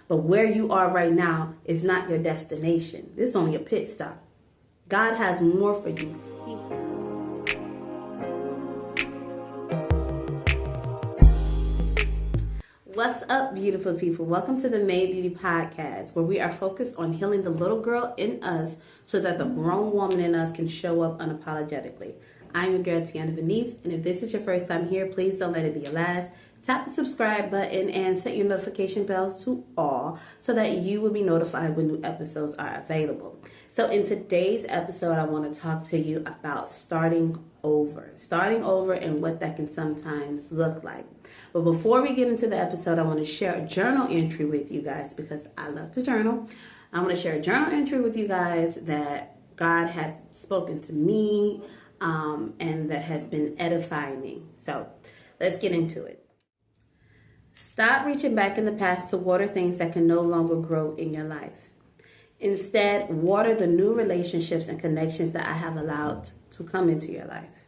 But where you are right now is not your destination. This is only a pit stop. God has more for you. What's up, beautiful people? Welcome to the Made Beauty Podcast, where we are focused on healing the little girl in us so that the grown woman in us can show up unapologetically. I'm your girl, Tiana Venice, and if this is your first time here, please don't let it be your last. Tap the subscribe button and set your notification bells to all so that you will be notified when new episodes are available. So in today's episode, I want to talk to you about starting over and what that can sometimes look like. But before we get into the episode, I want to share a journal entry with you guys because I love to journal. I want to share a journal entry with you guys that God has spoken to me and that has been edifying me. So let's get into it. Stop reaching back in the past to water things that can no longer grow in your life. Instead, water the new relationships and connections that I have allowed to come into your life.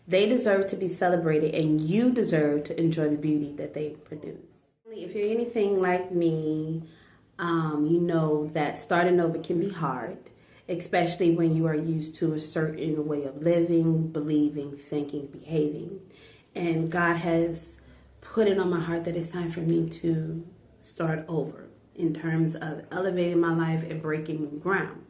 They deserve to be celebrated, and you deserve to enjoy the beauty that they produce. If you're anything like me, you know that starting over can be hard, especially when you are used to a certain way of living, believing, thinking, behaving. And God has put it on my heart that it's time for me to start over in terms of elevating my life and breaking new ground.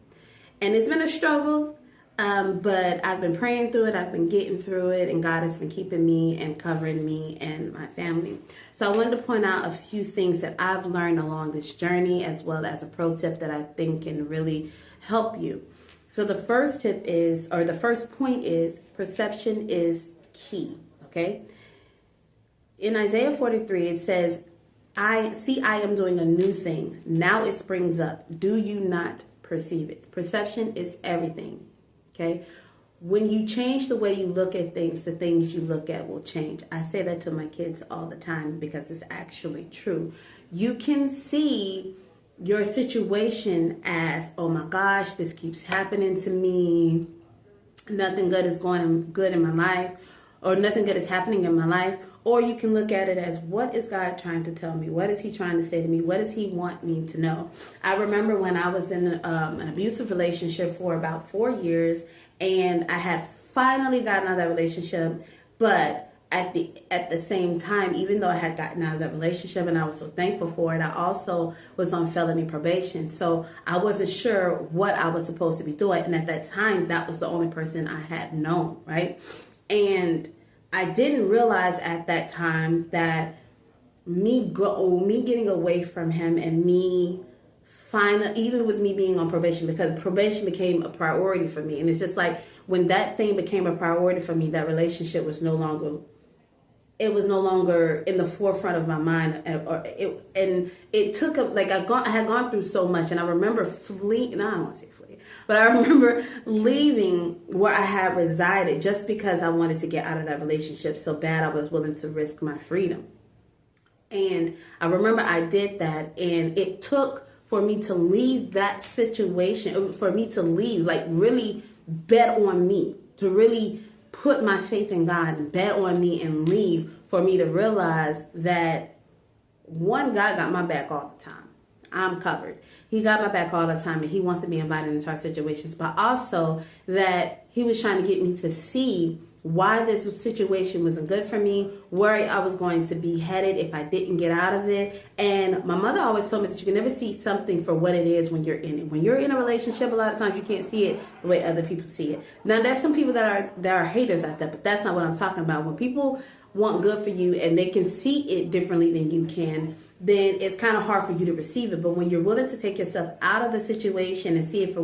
And it's been a struggle. But I've been praying through it, I've been getting through it, and God has been keeping me and covering me and my family. So I wanted to point out a few things that I've learned along this journey, as well as a pro tip that I think can really help you. So the first point is, perception is key, okay? In Isaiah 43, it says, I am doing a new thing. Now it springs up. Do you not perceive it? Perception is everything. Okay, when you change the way you look at things, the things you look at will change. I say that to my kids all the time because it's actually true. You can see your situation as, oh my gosh, this keeps happening to me. Nothing good is going good in my life, or nothing good is happening in my life. Or you can look at it as, what is God trying to tell me? What is he trying to say to me? What does he want me to know? I remember when I was in an abusive relationship for about 4 years, and I had finally gotten out of that relationship. But at the same time, even though I had gotten out of that relationship and I was so thankful for it, I also was on felony probation. So I wasn't sure what I was supposed to be doing. And at that time, that was the only person I had known, right? And I didn't realize at that time that me getting away from him and even with me being on probation, because probation became a priority for me. And it's just like, when that thing became a priority for me, that relationship was no longer in the forefront of my mind. And it took I had gone through so much, and I remember fleeing. No, I don't want to say flee, but I remember leaving where I had resided just because I wanted to get out of that relationship so bad. I was willing to risk my freedom. And I remember I did that, and it took for me to leave that situation, for me to leave, like really bet on me, to really put my faith in God and bet on me and leave, for me to realize that, one, God got my back all the time. I'm covered. He got my back all the time, and he wants to be invited into our situations, but also that he was trying to get me to see why this situation wasn't good for me, where I was going to be headed if I didn't get out of it. And my mother always told me that you can never see something for what it is when you're in it. When you're in a relationship, a lot of times you can't see it the way other people see it. Now, there's some people that are haters out there, but that's not what I'm talking about. When people want good for you and they can see it differently than you can, then it's kind of hard for you to receive it. But when you're willing to take yourself out of the situation and see it for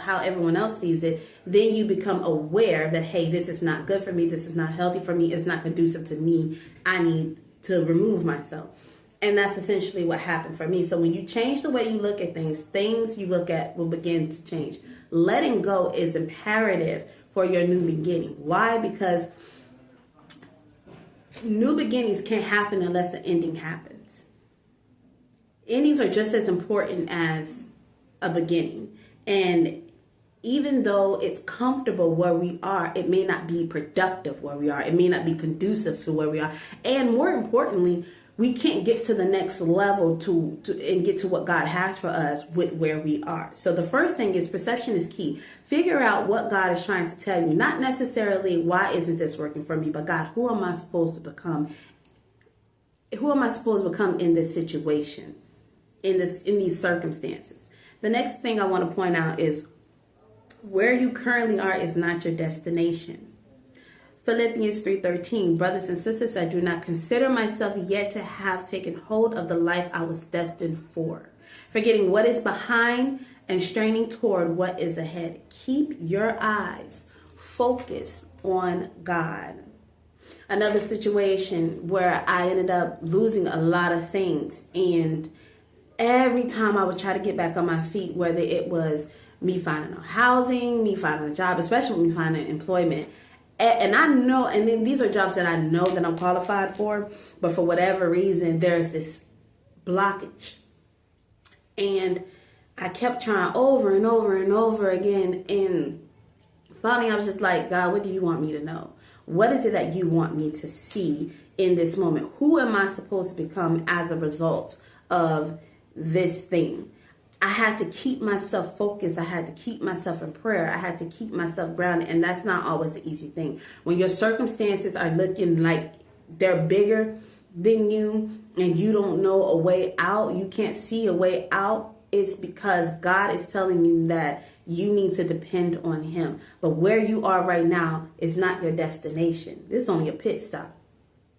how everyone else sees it, then you become aware that, hey, this is not good for me. This is not healthy for me. It's not conducive to me. I need to remove myself. And that's essentially what happened for me. So when you change the way you look at things you look at will begin to change. Letting go is imperative for your new beginning. Why? Because new beginnings can't happen unless an ending happens. Endings are just as important as a beginning. And even though it's comfortable where we are, it may not be productive where we are. It may not be conducive to where we are. And more importantly, we can't get to the next level to and get to what God has for us with where we are. So the first thing is perception is key. Figure out what God is trying to tell you. Not necessarily why isn't this working for me, but God, who am I supposed to become? Who am I supposed to become in this situation, in these circumstances? The next thing I want to point out is where you currently are is not your destination. Philippians 3:13, brothers and sisters, I do not consider myself yet to have taken hold of the life I was destined for, forgetting what is behind and straining toward what is ahead. Keep your eyes focused on God. Another situation where I ended up losing a lot of things, and every time I would try to get back on my feet, whether it was me finding a housing, me finding a job, especially me finding employment. And I know, and then these are jobs that I know that I'm qualified for, but for whatever reason, there's this blockage. And I kept trying over and over and over again. And finally, I was just like, God, what do you want me to know? What is it that you want me to see in this moment? Who am I supposed to become as a result of this thing? I had to keep myself focused. I had to keep myself in prayer. I had to keep myself grounded. And that's not always an easy thing. When your circumstances are looking like they're bigger than you and you don't know a way out, you can't see a way out, it's because God is telling you that you need to depend on him. But where you are right now is not your destination. This is only a pit stop.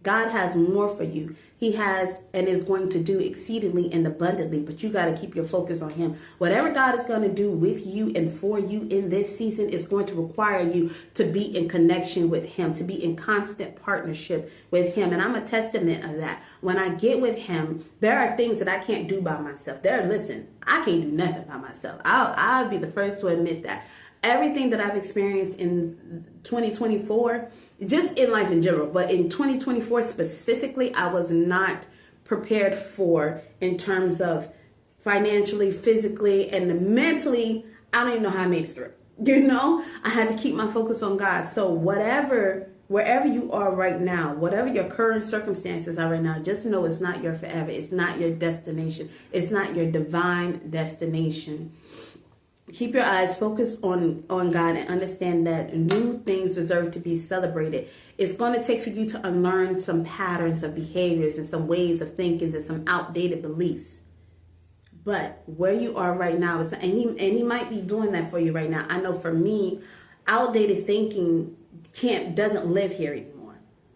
God has more for you. He has and is going to do exceedingly and abundantly, but you got to keep your focus on him. Whatever God is going to do with you and for you in this season is going to require you to be in connection with him, to be in constant partnership with him. And I'm a testament of that. When I get with him, there are things that I can't do by myself. Listen, I can't do nothing by myself. I'll be the first to admit that. Everything that I've experienced in 2024, just in life in general, but in 2024 specifically, I was not prepared for in terms of financially, physically, and mentally. I don't even know how I made it through. I had to keep my focus on God. So wherever you are right now, whatever your current circumstances are right now, just know it's not your forever. It's not your destination. It's not your divine destination. Keep your eyes focused on God and understand that new things deserve to be celebrated. It's going to take for you to unlearn some patterns of behaviors and some ways of thinking and some outdated beliefs. But where you are right now, and he might be doing that for you right now. I know for me, outdated thinking doesn't live here anymore.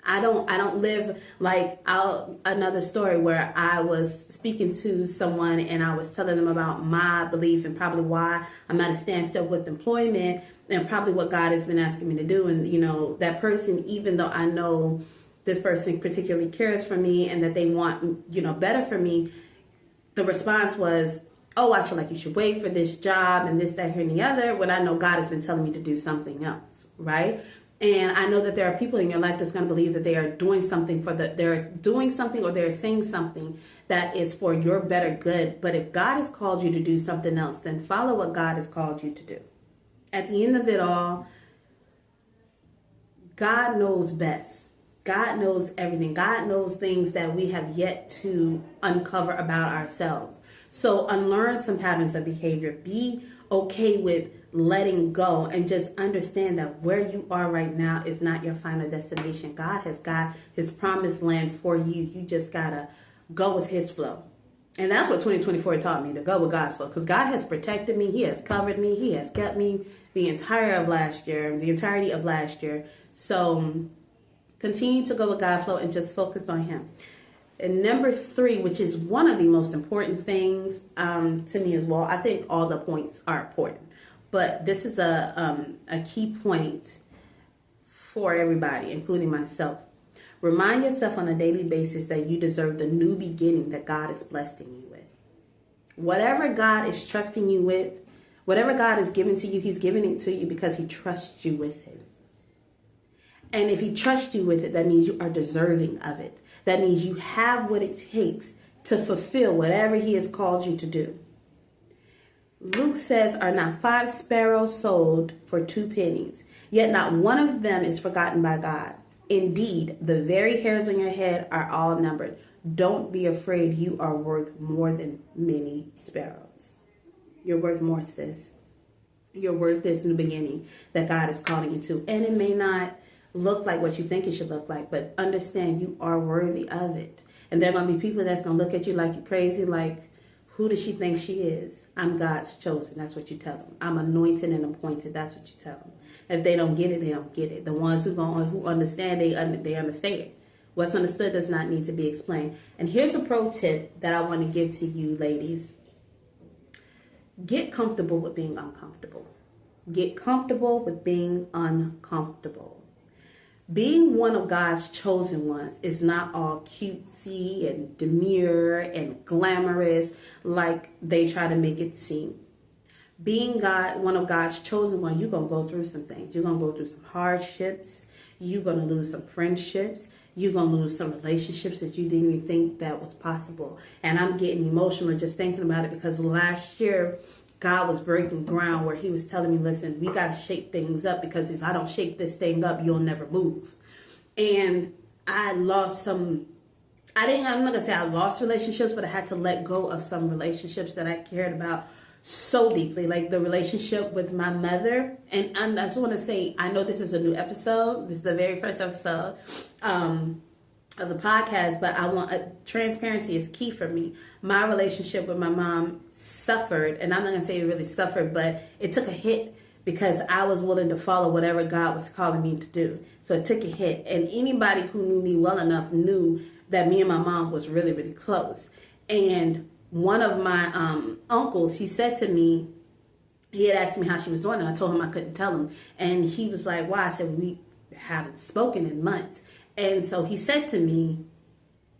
I don't live like another story where I was speaking to someone and I was telling them about my belief and probably why I'm at a standstill with employment and probably what God has been asking me to do. And, that person, even though I know this person particularly cares for me and that they want, better for me, the response was, oh, I feel like you should wait for this job and this, that, here, and the other, when I know God has been telling me to do something else, right? And I know that there are people in your life that's going to believe that they are doing something they're doing something or they're saying something that is for your better good. But if God has called you to do something else, then follow what God has called you to do. At the end of it all, God knows best. God knows everything. God knows things that we have yet to uncover about ourselves. So unlearn some patterns of behavior. Be okay with letting go and just understand that where you are right now is not your final destination. God has got his promised land for you. You just gotta go with his flow. And that's what 2024 taught me, to go with God's flow, because God has protected me. He has covered me. He has kept me the entirety of last year. So continue to go with God's flow and just focus on him. And number 3, which is one of the most important things to me as well. I think all the points are important, but this is a key point for everybody, including myself. Remind yourself on a daily basis that you deserve the new beginning that God is blessing you with. Whatever God is trusting you with, whatever God is giving to you, he's giving it to you because he trusts you with it. And if he trusts you with it, that means you are deserving of it. That means you have what it takes to fulfill whatever he has called you to do. Luke says, are not 5 sparrows sold for 2 pennies? Yet not one of them is forgotten by God. Indeed, the very hairs on your head are all numbered. Don't be afraid. You are worth more than many sparrows. You're worth more, sis. You're worth this new beginning that God is calling you to. And it may not look like what you think it should look like, but understand you are worthy of it. And there are going to be people that's going to look at you like you're crazy, like, who does she think she is? I'm God's chosen. That's what you tell them. I'm anointed and appointed. That's what you tell them. If they don't get it, they don't get it. The ones who understand, they understand. What's understood does not need to be explained. And here's a pro tip that I want to give to you, ladies. Get comfortable with being uncomfortable. Get comfortable with being uncomfortable. Being one of God's chosen ones is not all cutesy and demure and glamorous like they try to make it seem. Being one of God's chosen ones, you're going to go through some things. You're going to go through some hardships. You're going to lose some friendships. You're going to lose some relationships that you didn't even think that was possible. And I'm getting emotional just thinking about it because last year, God was breaking ground where he was telling me, listen, we got to shake things up because if I don't shake this thing up, you'll never move. And I lost some, I'm not going to say I lost relationships, but I had to let go of some relationships that I cared about so deeply, like the relationship with my mother. And I just want to say, I know this is a new episode. This is the very first episode of the podcast, but transparency is key for me. My relationship with my mom suffered, and I'm not going to say it really suffered, but it took a hit because I was willing to follow whatever God was calling me to do. So it took a hit. And anybody who knew me well enough knew that me and my mom was really, really close. And one of my uncles, he said to me, he had asked me how she was doing, and I told him I couldn't tell him. And he was like, why? I said, we haven't spoken in months. And so he said to me,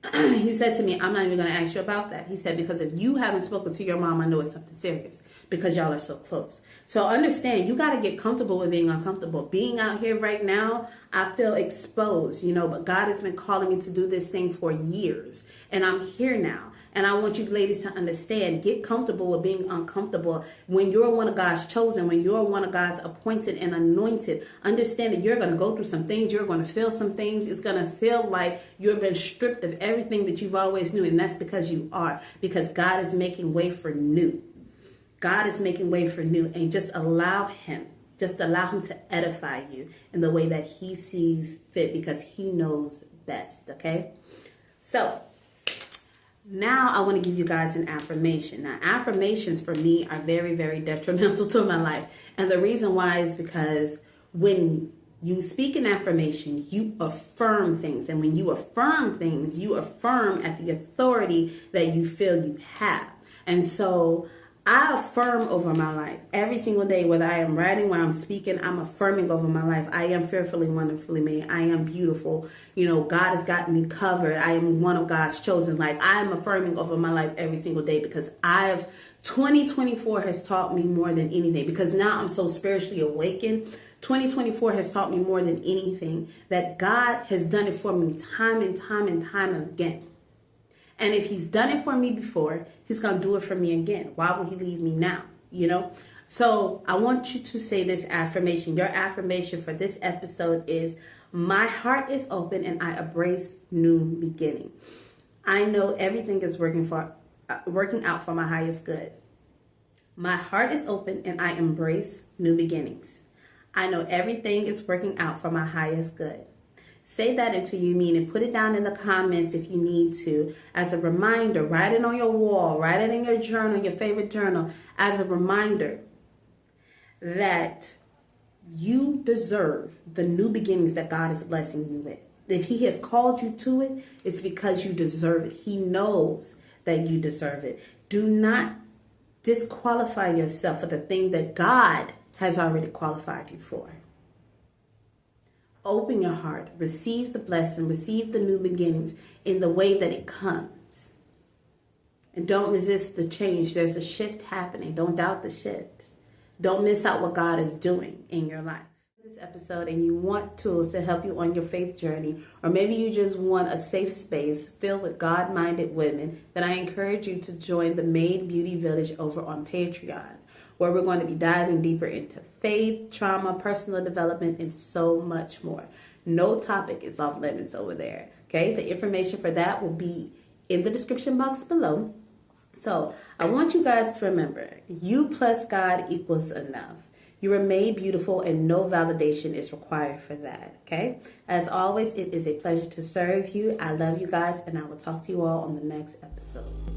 I'm not even going to ask you about that. He said, because if you haven't spoken to your mom, I know it's something serious because y'all are so close. So understand, you got to get comfortable with being uncomfortable. Being out here right now, I feel exposed, but God has been calling me to do this thing for years. And I'm here now. And I want you ladies to understand, get comfortable with being uncomfortable. When you're one of God's chosen, when you're one of God's appointed and anointed, understand that you're going to go through some things. You're going to feel some things. It's going to feel like you've been stripped of everything that you've always knew. And that's because you are. Because God is making way for new. God is making way for new. And just allow him. Just allow him to edify you in the way that he sees fit because he knows best. Okay? So now I want to give you guys an affirmation. Now, affirmations for me are very, very detrimental to my life. And the reason why is because when you speak an affirmation, you affirm things. And when you affirm things, you affirm at the authority that you feel you have. And so I affirm over my life every single day, whether I am writing, where I'm speaking, I'm affirming over my life. I am fearfully, wonderfully made. I am beautiful. God has got me covered. I am one of God's chosen. Like, I am affirming over my life every single day because 2024 has taught me more than anything, because now I'm so spiritually awakened. 2024 has taught me more than anything that God has done it for me time and time and time again. And if he's done it for me before, he's going to do it for me again. Why would he leave me now? So I want you to say this affirmation. Your affirmation for this episode is, my heart is open and I embrace new beginning. I know everything is working out for my highest good. My heart is open and I embrace new beginnings. I know everything is working out for my highest good. Say that until you mean it. Put it down in the comments if you need to. As a reminder, write it on your wall. Write it in your journal, your favorite journal. As a reminder that you deserve the new beginnings that God is blessing you with. If he has called you to it, it's because you deserve it. He knows that you deserve it. Do not disqualify yourself for the thing that God has already qualified you for. Open your heart, receive the blessing, receive the new beginnings in the way that it comes. And don't resist the change. There's a shift happening. Don't doubt the shift. Don't miss out what God is doing in your life. This episode, and you want tools to help you on your faith journey, or maybe you just want a safe space filled with God-minded women, then I encourage you to join the Made Beauty Village over on Patreon, where we're going to be diving deeper into faith, trauma, personal development, and so much more. No topic is off limits over there. Okay, the information for that will be in the description box below. So I want you guys to remember, you plus God equals enough. You are made beautiful and no validation is required for that, okay? As always, it is a pleasure to serve you. I love you guys, and I will talk to you all on the next episode.